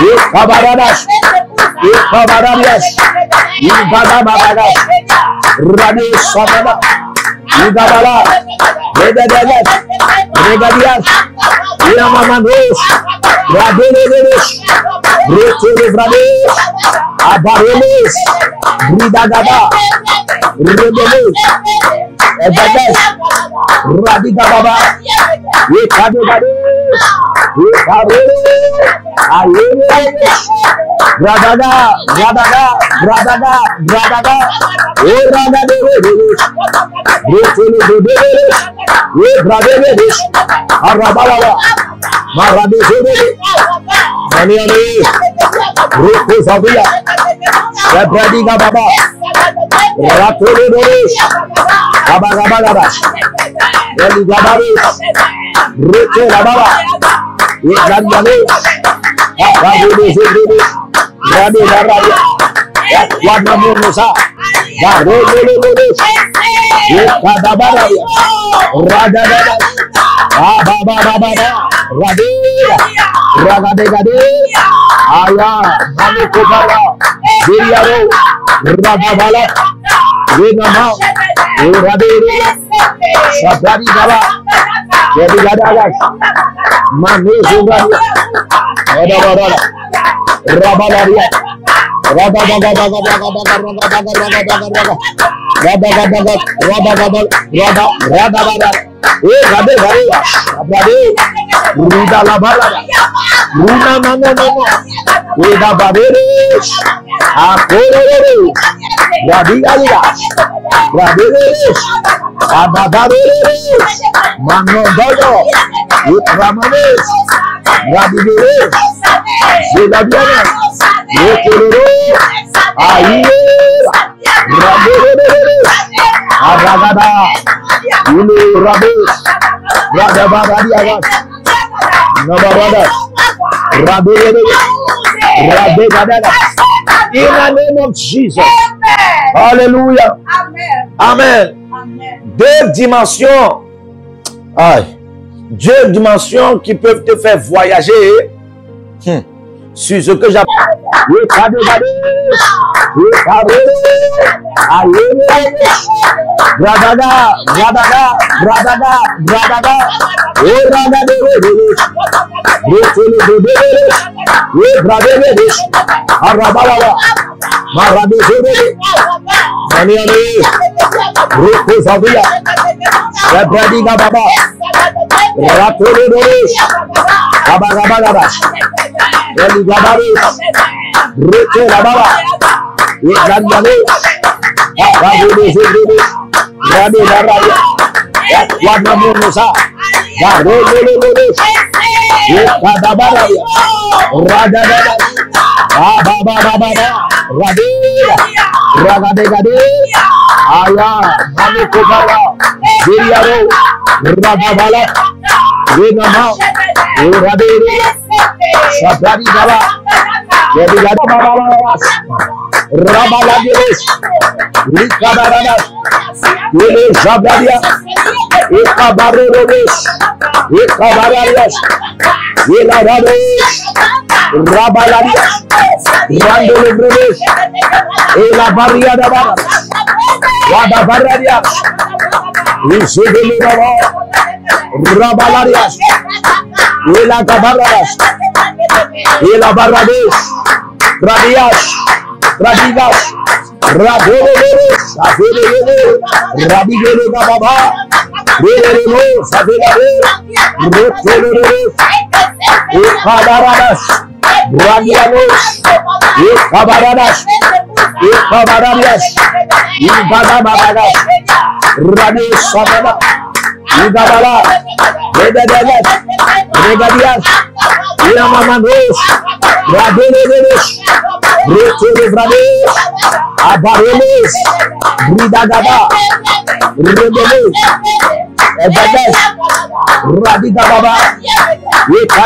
Ikabaradas, Ikabararias, Ibadabaradas, Radi Sabana, Idabala, Redadelas, Regadias, Iamamanos, Radeles, Retelebrades, Abareles, Ridagada, Redeles, Ebedes, Radigababa, Ikadegades, Ikareles, Ayeles, Bradaga, Oranadeles, Retelebrades, Rebradeles, Arabalaba, Maradeles, Maniane, Rukuzavia, Sebradiga Baba, Ratoledos, Abagabagas, Eligabaris, Retelababa, Ilandanes, Ababudes, Radi Barabia, Wanamusa, Garoledos, Ikadabarabia, Radababa, Abababa, Radea, Ragadegade, Aya, Manukobara, Viriaro, Radabala, Renama, Radere, Sabradi Gala, Yadigadas, Manuzuradia, Radabara, Rabalaria, in the name of Jesus. Alléluia. Amen. Deux dimensions. Aïe. Deux dimensions qui peuvent te faire voyager sur ce que j'appelle. Bradaga, bradaga, bradaga, bradaga.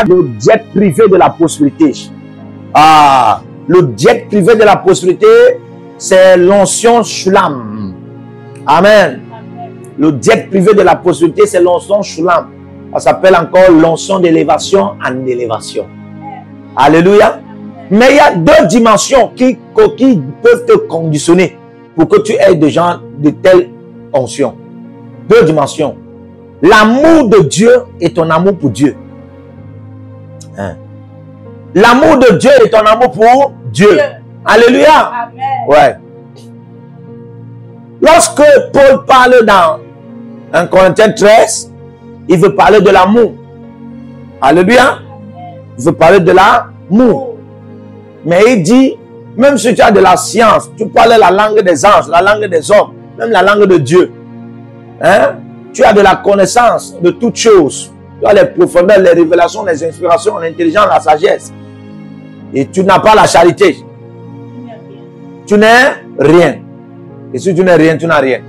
Le jet privé de la prospérité. Ah, le jet privé de la prospérité, c'est l'onction Shulam. Amen. Le jet privé de la prospérité, c'est l'onction Shulam. Ça s'appelle encore l'onction d'élévation en élévation. Alléluia. Mais il y a deux dimensions qui peuvent te conditionner pour que tu aies des gens de telle onction. Deux dimensions. L'amour de Dieu et ton amour pour Dieu. Hein? L'amour de Dieu et ton amour pour Dieu. Alléluia. Amen. Ouais. Lorsque Paul parle dans 1 Corinthiens 13, il veut parler de l'amour. Alléluia. Il veut parler de l'amour. Mais il dit, même si tu as de la science, tu parles la langue des anges, la langue des hommes, même la langue de Dieu. Hein? Tu as de la connaissance de toutes choses. Tu as les profondeurs, les révélations, les inspirations, l'intelligence, la sagesse. Et tu n'as pas la charité. Tu n'es rien. Et si tu n'es rien, tu n'as rien.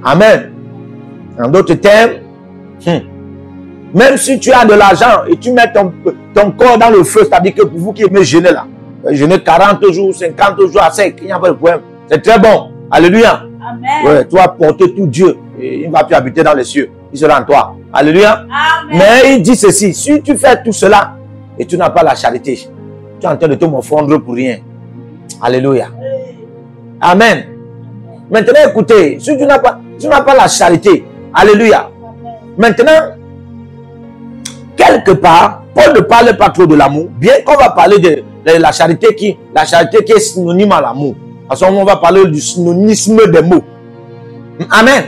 Amen. En d'autres termes, même si tu as de l'argent et tu mets ton corps dans le feu, c'est-à-dire que pour vous qui aimez jeûner là, jeûner 40 jours, 50 jours à sec, il n'y a pas de problème. C'est très bon. Alléluia. Amen. Ouais, tu vas porter tout Dieu. Et il ne va plus habiter dans les cieux. Il sera en toi. Alléluia. Amen. Mais il dit ceci. Si tu fais tout cela et tu n'as pas la charité, tu es en train de te morfondre pour rien. Alléluia. Amen. Maintenant, écoutez, si tu n'as pas la charité, alléluia. Maintenant, quelque part, Paul ne parle pas trop de l'amour, bien qu'on va parler de la charité qui est synonyme à l'amour. À ce moment, on va parler du synonymisme des mots. Amen.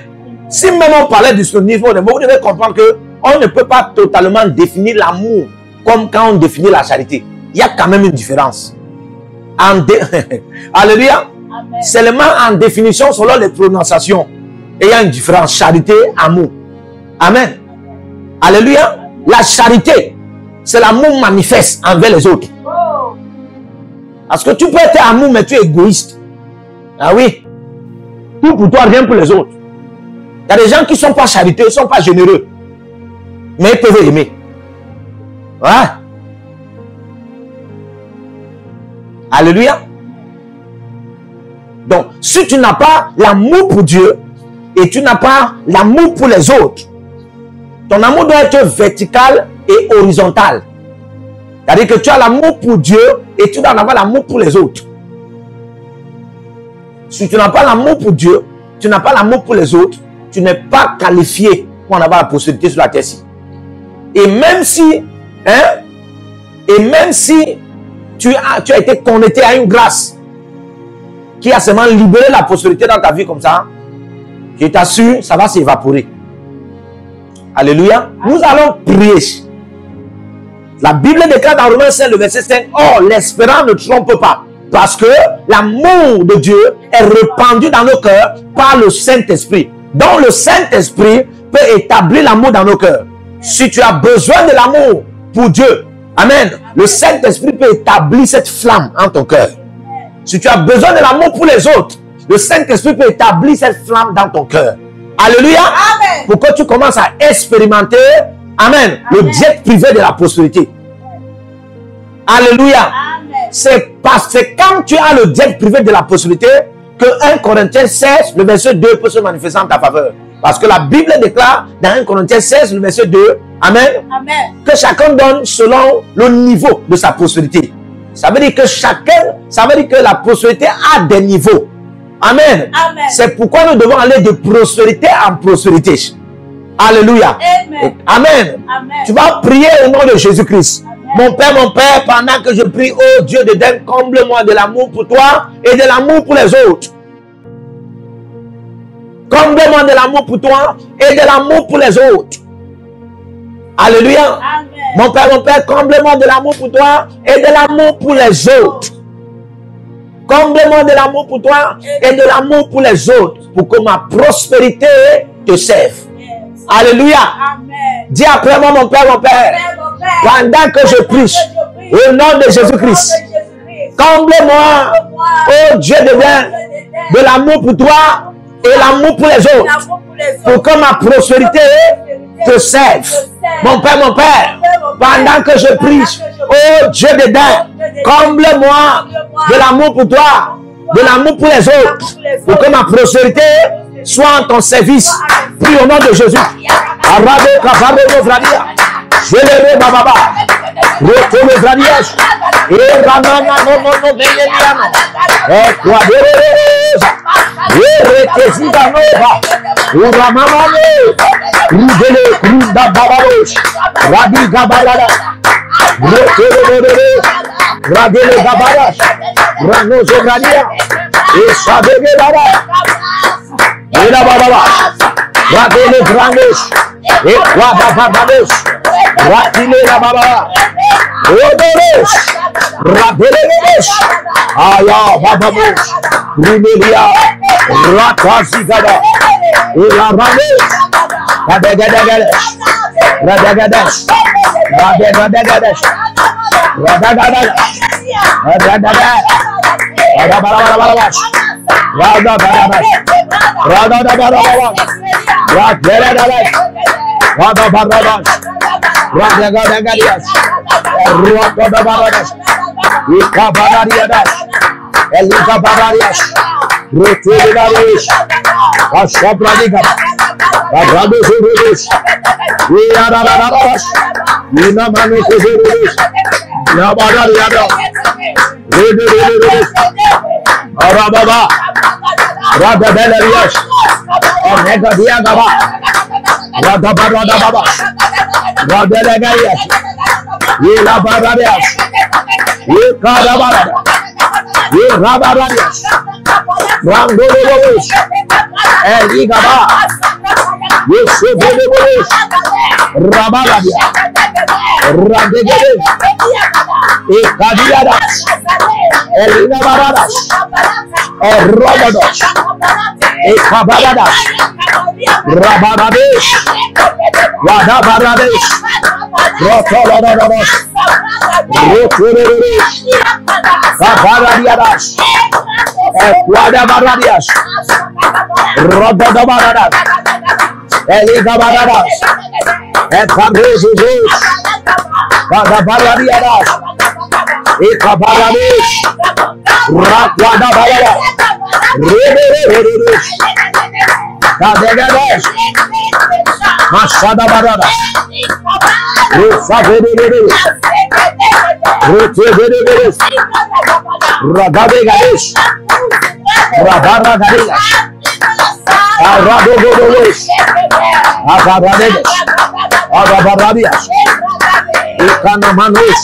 Si même on parlait du synonymisme des mots, vous devez comprendre qu'on ne peut pas totalement définir l'amour comme quand on définit la charité. Il y a quand même une différence. Alléluia. Seulement en définition selon les prononciations. Et il y a une différence. Charité, amour. Amen. Alléluia. La charité, c'est l'amour manifeste envers les autres. Parce que tu peux être amour, mais tu es égoïste. Ah oui. Tout pour toi, rien pour les autres. Il y a des gens qui ne sont pas charités, ils ne sont pas généreux. Mais ils peuvent aimer. Ouais. Alléluia. Donc, si tu n'as pas l'amour pour Dieu et tu n'as pas l'amour pour les autres, ton amour doit être vertical et horizontal. C'est-à-dire que tu as l'amour pour Dieu et tu dois en avoir l'amour pour les autres. Si tu n'as pas l'amour pour Dieu, tu n'as pas l'amour pour les autres, tu n'es pas qualifié pour en avoir la possibilité sur la terre-ci. Et même si, tu as été connecté à une grâce qui a seulement libéré la possibilité dans ta vie comme ça, je t'assure, ça va s'évaporer. Alléluia. Nous allons prier. La Bible déclare dans Romains 5, le verset 5, « Or, l'espérance ne trompe pas, parce que l'amour de Dieu est répandu dans nos cœurs par le Saint-Esprit. » Donc, le Saint-Esprit peut établir l'amour dans nos cœurs. Si tu as besoin de l'amour pour Dieu, amen, le Saint-Esprit peut établir cette flamme en ton cœur. Si tu as besoin de l'amour pour les autres, le Saint-Esprit peut établir cette flamme dans ton cœur. Alléluia. Amen. Pour que tu commences à expérimenter, amen, le jet privé de la prospérité. Alléluia. C'est quand tu as le jet privé de la prospérité que 1 Corinthiens 16, le verset 2 peut se manifester en ta faveur. Parce que la Bible déclare dans 1 Corinthiens 16, le verset 2, amen, que chacun donne selon le niveau de sa prospérité. Ça veut dire que la prospérité a des niveaux. Amen. C'est pourquoi nous devons aller de prospérité en prospérité. Alléluia. Amen. Amen. Tu vas prier au nom de Jésus-Christ. Mon Père, pendant que je prie, oh Dieu de Dieu, comble-moi de l'amour pour toi et de l'amour pour les autres. Comble-moi de l'amour pour toi et de l'amour pour les autres. Alléluia. Amen. Mon Père, comble-moi de l'amour pour toi et de l'amour pour les autres. Comble-moi de l'amour pour toi et de l'amour pour les autres, pour que ma prospérité te serve. Alléluia. Amen. Dis après moi, mon Père, pendant que je prie, au nom de Jésus-Christ, comble-moi, oh Dieu de Dieu, de l'amour pour toi et l'amour pour les autres, pour que ma prospérité te serve. Mon Père, pendant que je prie, oh Dieu de Dieu, comble-moi de l'amour pour toi, de l'amour pour les autres, pour que ma prospérité soit en ton service. Prie au nom de Jésus. Ragadegadesh. Rabaragadegash. Aradogodosh. Agaradegash. Agabarabiash. Ikanamanush.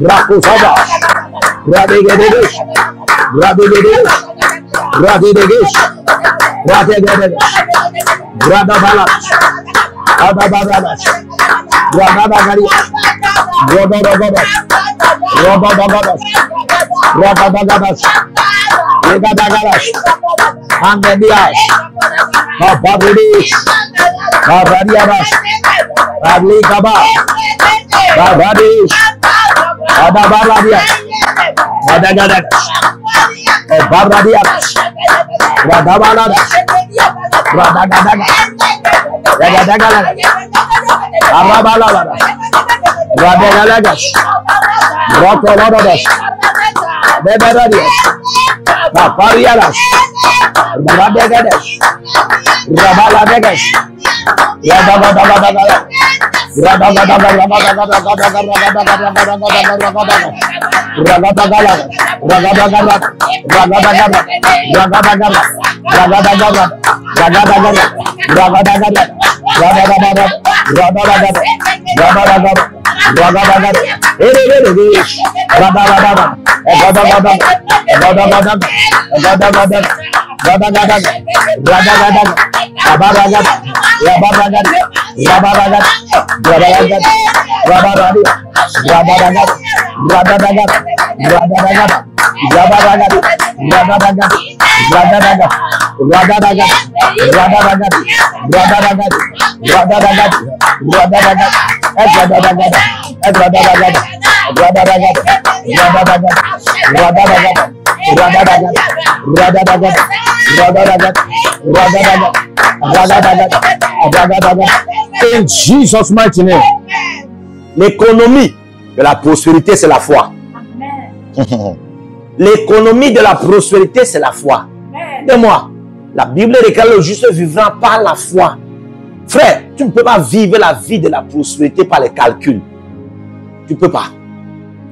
Brakusabash. Radegadegash. Radegadegash. Radegadegash. Radegadegash. Radabalash. Adabarabash. Radabagariash. Rodorogodash. Rodorogodash. Rodorogodash. Egadagarash. Andediash. Babaridish. Babariabash. Bablikaba. Babadish. Adabarabiash. Adagadash. Baradiabash. Radabalabash. Radagadash. Radagadash. Arabalabash. Radagadash. Rotoladash. Beberadiash. Papariadash. Radagadash. Rabaladash. Radagadash. In Jesus' mighty name. L'économie de la prospérité, c'est la foi. L'économie de la prospérité, c'est la foi. De moi, la Bible déclare le juste vivra par la foi. Frère, tu ne peux pas vivre la vie de la prospérité par les calculs. Tu ne peux pas.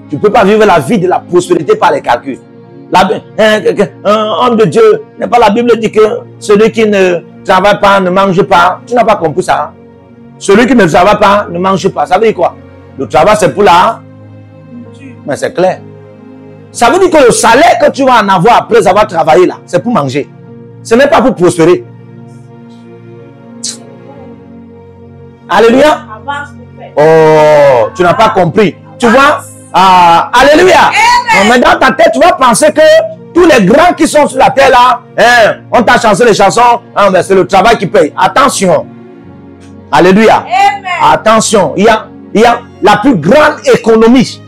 Tu ne peux pas vivre la vie de la prospérité par les calculs. Un homme de Dieu, n'est pas la Bible dit que celui qui ne travaille pas ne mange pas. Tu n'as pas compris ça. Hein? Celui qui ne travaille pas ne mange pas. Ça veut dire quoi? Le travail, c'est pour la... Mais c'est clair. Ça veut dire que le salaire que tu vas en avoir après avoir travaillé là, c'est pour manger. Ce n'est pas pour prospérer. Alléluia. Oh, tu n'as pas compris. Tu vois? Alléluia. Mais dans ta tête, tu vas penser que tous les grands qui sont sur la terre là, on t'a chanté les chansons, c'est le travail qui paye. Attention. Alléluia. Attention. Il y a la plus grande économie.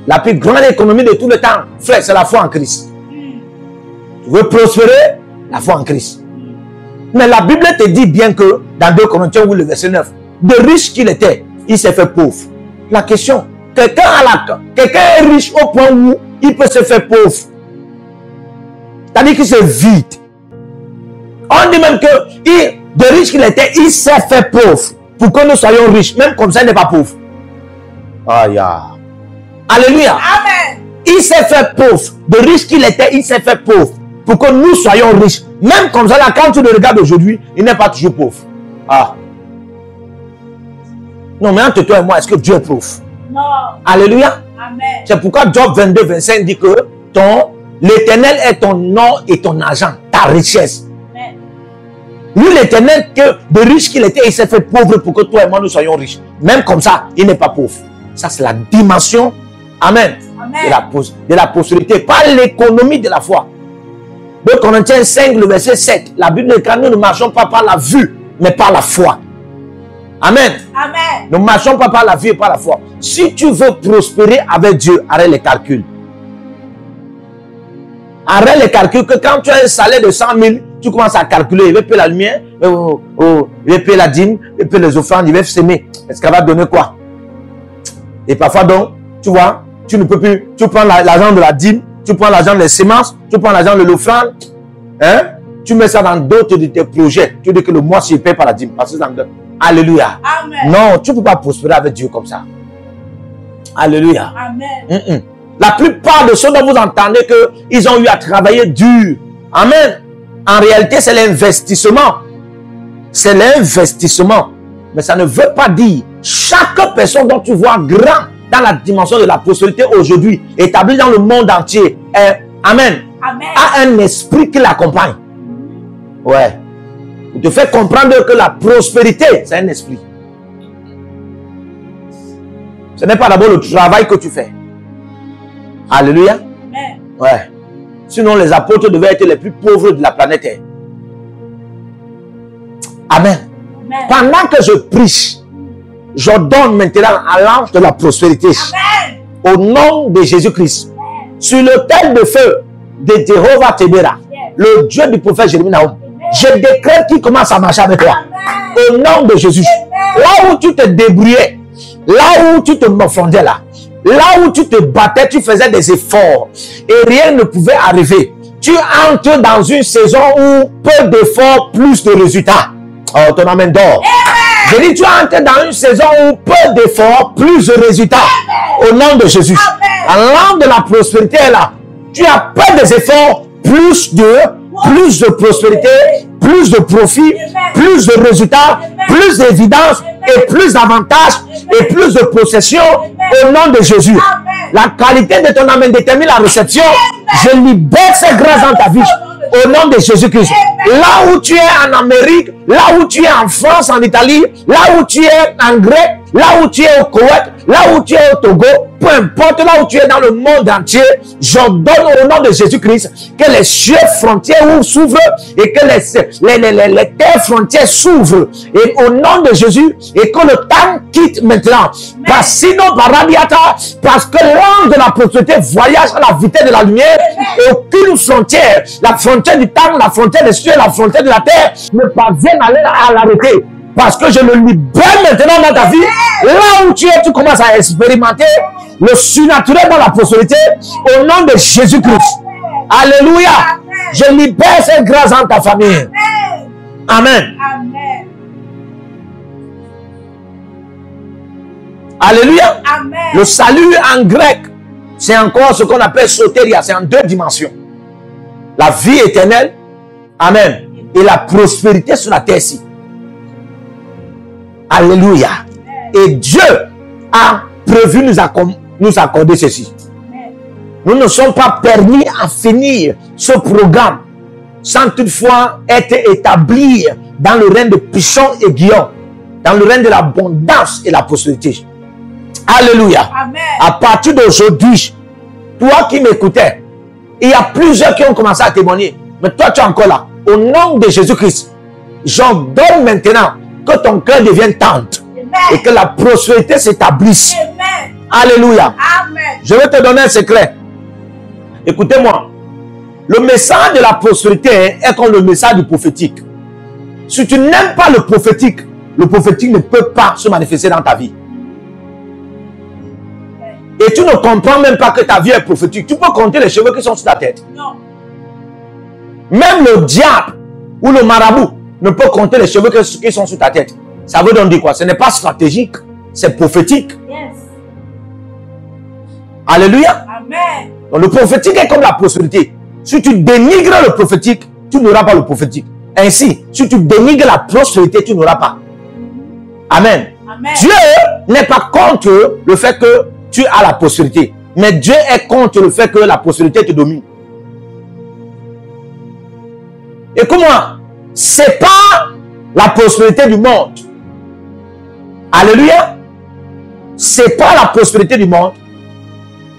La plus grande économie de tout le temps, frère, c'est la foi en Christ. Tu veux prospérer? La foi en Christ. Mais la Bible te dit bien que, dans 2 Corinthiens, le verset 9, de riche qu'il était, il s'est fait pauvre. La question, quelqu'un est riche au point où il peut se faire pauvre. C'est-à-dire qu'il c'est vide. On dit même que, de riche qu'il était, il s'est fait pauvre. Pour que nous soyons riches, même comme ça, il n'est pas pauvre. Aïe. Alléluia. Amen. Il s'est fait pauvre. De riche qu'il était, il s'est fait pauvre. Pour que nous soyons riches. Même comme ça, là, quand tu le regardes aujourd'hui, il n'est pas toujours pauvre. Ah. Non, mais entre toi et moi, est-ce que Dieu est pauvre? Non. Alléluia. Amen. C'est pourquoi Job 22, 25 dit que l'éternel est ton or et ton argent, ta richesse. Amen. Lui, l'éternel, que de riche qu'il était, il s'est fait pauvre pour que toi et moi, nous soyons riches. Même comme ça, il n'est pas pauvre. Ça, c'est la dimension, amen, de la prospérité, pas l'économie de la foi. 2 Corinthiens 5, le verset 7, la Bible dit que nous ne marchons pas par la vue, mais par la foi. Amen. Amen. Nous ne marchons pas par la vue et par la foi. Si tu veux prospérer avec Dieu, arrête les calculs. Arrête les calculs que quand tu as un salaire de 100 000, tu commences à calculer. Il va payer la lumière, il va payer la dîme, il va payer les offrandes, il va s'aimer. Est-ce qu'elle va donner quoi? Et parfois donc, tu vois, tu ne peux plus, tu prends l'argent de la dîme, tu prends l'argent des semences, tu prends l'argent de l'offrande, hein? Tu mets ça dans d'autres de tes projets. Tu dis que le mois, je paye par la dîme. Parce que ça me donne. Alléluia. Amen. Non, tu ne peux pas prospérer avec Dieu comme ça. Alléluia. Amen. La plupart de ceux dont vous entendez qu'ils ont eu à travailler dur. Amen. En réalité, c'est l'investissement. C'est l'investissement. Mais ça ne veut pas dire chaque personne dont tu vois grand dans la dimension de la prospérité aujourd'hui, établie dans le monde entier, amen, a un esprit qui l'accompagne. Ouais. Pour te faire comprendre que la prospérité, c'est un esprit. Ce n'est pas d'abord le travail que tu fais. Alléluia. Amen. Ouais. Sinon, les apôtres devaient être les plus pauvres de la planète Terre. Amen. Amen. Pendant que je prêche, j'ordonne maintenant à l'ange de la prospérité. Amen. Au nom de Jésus-Christ. Sur l'autel de feu de Jéhovah Tébéra, le Dieu du prophète Jérémie Naoum, je décrète qu'il commence à marcher avec toi. Au nom de Jésus. Là où tu te débrouillais, là où tu te morfondais là où tu te battais, tu faisais des efforts et rien ne pouvait arriver. Tu entres dans une saison où peu d'efforts, plus de résultats. Oh, ton amen d'or. Je dis, tu entres dans une saison où peu d'efforts, plus de résultats. Au nom de Jésus. L'âme de la prospérité est là. Tu as peu des efforts, plus de prospérité, plus de profit, plus de résultats, plus d'évidence et plus d'avantages et plus de possession au nom de Jésus. La qualité de ton amen détermine la réception. Je libère ces grâces dans ta vie au nom de Jésus-Christ. Là où tu es en Amérique, là où tu es en France, en Italie, là où tu es en Grèce, là où tu es au Koweït, là où tu es au Togo, peu importe là où tu es dans le monde entier, j'ordonne au nom de Jésus-Christ que les cieux frontières s'ouvrent et que les terres frontières s'ouvrent. Et au nom de Jésus, et que le temps quitte maintenant. Parce que l'ange de la prospérité voyage à la vitesse de la lumière. Aucune frontière, la frontière du temps, la frontière des cieux, la frontière de la terre ne parviennent à l'arrêter. Parce que je le libère maintenant dans ta vie. Là où tu es, tu commences à expérimenter le surnaturel dans la prospérité au nom de Jésus-Christ. Alléluia. Je libère cette grâce dans ta famille. Amen. Amen. Alléluia. Amen. Le salut en grec, c'est encore ce qu'on appelle sotéria. C'est en deux dimensions. La vie éternelle. Amen. Et la prospérité sur la terre-ci. Alléluia. Et Dieu a prévu nous accorder ceci. Nous ne sommes pas permis à finir ce programme sans toutefois être établis dans le règne de Pichon et Guillaume, dans le règne de l'abondance et la prospérité. Alléluia. Amen. À partir d'aujourd'hui, toi qui m'écoutais, il y a plusieurs qui ont commencé à témoigner, mais toi tu es encore là. Au nom de Jésus-Christ, j'ordonne maintenant que ton cœur devienne tente et que la prospérité s'établisse. Alléluia. Amen. Je vais te donner un secret. Écoutez-moi. Le message de la prospérité est comme le message du prophétique. Si tu n'aimes pas le prophétique ne peut pas se manifester dans ta vie. Et tu ne comprends même pas que ta vie est prophétique. Tu peux compter les cheveux qui sont sur ta tête. Non. Même le diable ou le marabout ne peut compter les cheveux qui sont sur ta tête. Ça veut donc dire quoi? Ce n'est pas stratégique, c'est prophétique. Yes. Alléluia. Amen. Donc le prophétique est comme la prospérité. Si tu dénigres le prophétique, tu n'auras pas le prophétique. Ainsi, si tu dénigres la prospérité, tu n'auras pas. Amen. Amen. Dieu n'est pas contre le fait que tu as la prospérité. Mais Dieu est contre le fait que la prospérité te domine. Écoute-moi, c'est pas la prospérité du monde. Alléluia. C'est pas la prospérité du monde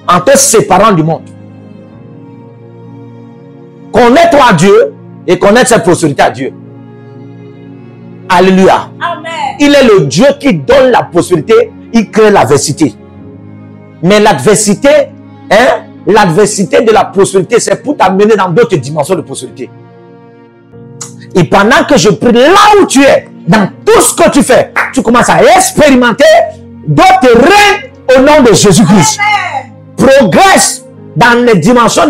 en te séparant du monde. Connais-toi Dieu et connaître cette prospérité à Dieu. Alléluia. Amen. Il est le Dieu qui donne la prospérité, il crée l'adversité. Mais l'adversité, l'adversité de la prospérité, c'est pour t'amener dans d'autres dimensions de prospérité. Et pendant que je prie, là où tu es, dans tout ce que tu fais, tu commences à expérimenter d'autres règnes au nom de Jésus-Christ. Progresse dans les dimensions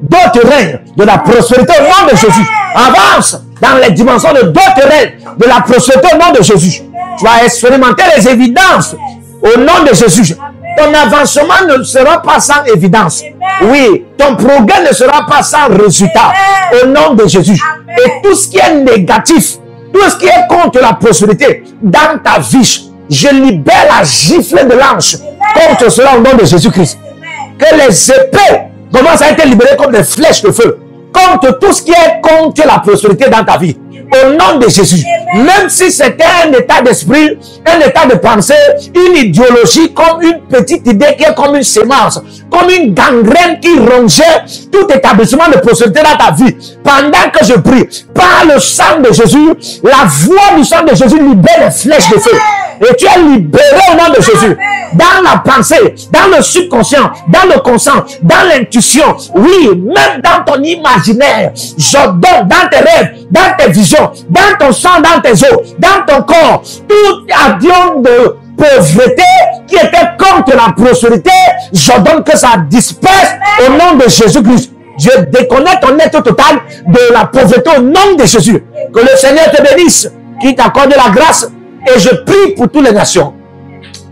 d'autres règnes de la prospérité au nom de Jésus. Avance dans les dimensions de d'autres règnes de la prospérité au nom de Jésus. Tu vas expérimenter les évidences au nom de Jésus. Ton avancement ne sera pas sans évidence. Amen. Oui, ton progrès ne sera pas sans résultat. Amen. Au nom de Jésus. Amen. Et tout ce qui est négatif, tout ce qui est contre la prospérité dans ta vie, je libère la gifle de l'ange contre cela au nom de Jésus-Christ. Amen. Que les épées commencent à être libérées comme des flèches de feu contre tout ce qui est contre la prospérité dans ta vie. Au nom de Jésus. Amen. Même si c'était un état d'esprit, un état de pensée, une idéologie comme une petite idée qui est comme une sémence, comme une gangrène qui rongeait tout établissement de prospérité dans ta vie. Pendant que je prie, par le sang de Jésus, la voix du sang de Jésus libère les flèches de feu. Et tu es libéré au nom de Jésus. Dans la pensée, dans le subconscient, dans le conscient, dans l'intuition. Oui, même dans ton imaginaire. J'ordonne dans tes rêves, dans tes visions, dans ton sang, dans tes os, dans ton corps. Tout avion de pauvreté qui était contre la prospérité, j'ordonne que ça disperse au nom de Jésus-Christ. Je déconnecte ton être total de la pauvreté au nom de Jésus. Que le Seigneur te bénisse, qu'il t'accorde la grâce. Et je prie pour toutes les nations.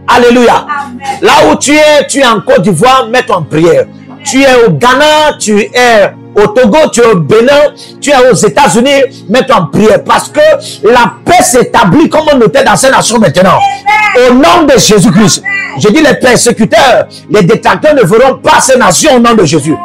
Alléluia. Amen. Là où tu es en Côte d'Ivoire, mets-toi en prière. Tu es au Ghana, tu es au Togo, tu es au Bénin, tu es aux États-Unis, mets-toi en prière. Parce que la paix s'établit comme on était dans ces nations maintenant. Au nom de Jésus-Christ. Je dis les persécuteurs, les détracteurs ne verront pas ces nations au nom de Jésus.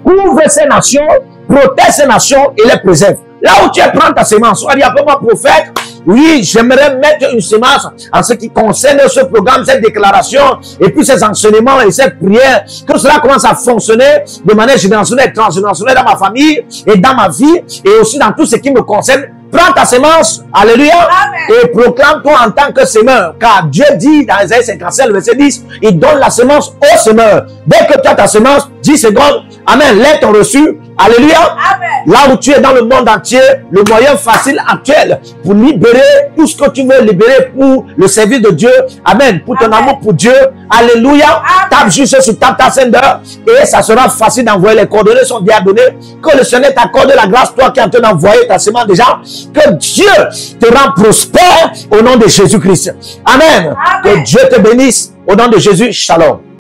Couvre ces nations, protège ces nations et les préserve. Là où tu es, prends ta sémence. Soit dit, appelle-moi prophète. Oui, j'aimerais mettre une sémence en ce qui concerne ce programme, cette déclaration, et puis ces enseignements et cette prière, que cela commence à fonctionner de manière générationnelle et transgénérationnelle dans ma famille et dans ma vie, et aussi dans tout ce qui me concerne. Prends ta sémence, alléluia, Amen. et proclame-toi en tant que semeur, car Dieu dit dans Isaïe 57, le verset 10, il donne la sémence au semeur. Dès que tu as ta sémence, 10 secondes, amen, lève ton reçu, alléluia. Amen. Là où tu es dans le monde entier, le moyen facile actuel pour libérer tout ce que tu veux libérer pour le service de Dieu, amen, pour ton Amen. amour pour Dieu, alléluia. Amen. Tape juste sur ta sender et ça sera facile d'envoyer. Les coordonnées sont bien données. Que le Seigneur t'accorde la grâce, toi qui es en train d'envoyer ta semence déjà, que Dieu te rend prospère au nom de Jésus-Christ. Amen. Amen. Que Dieu te bénisse au nom de Jésus. Shalom.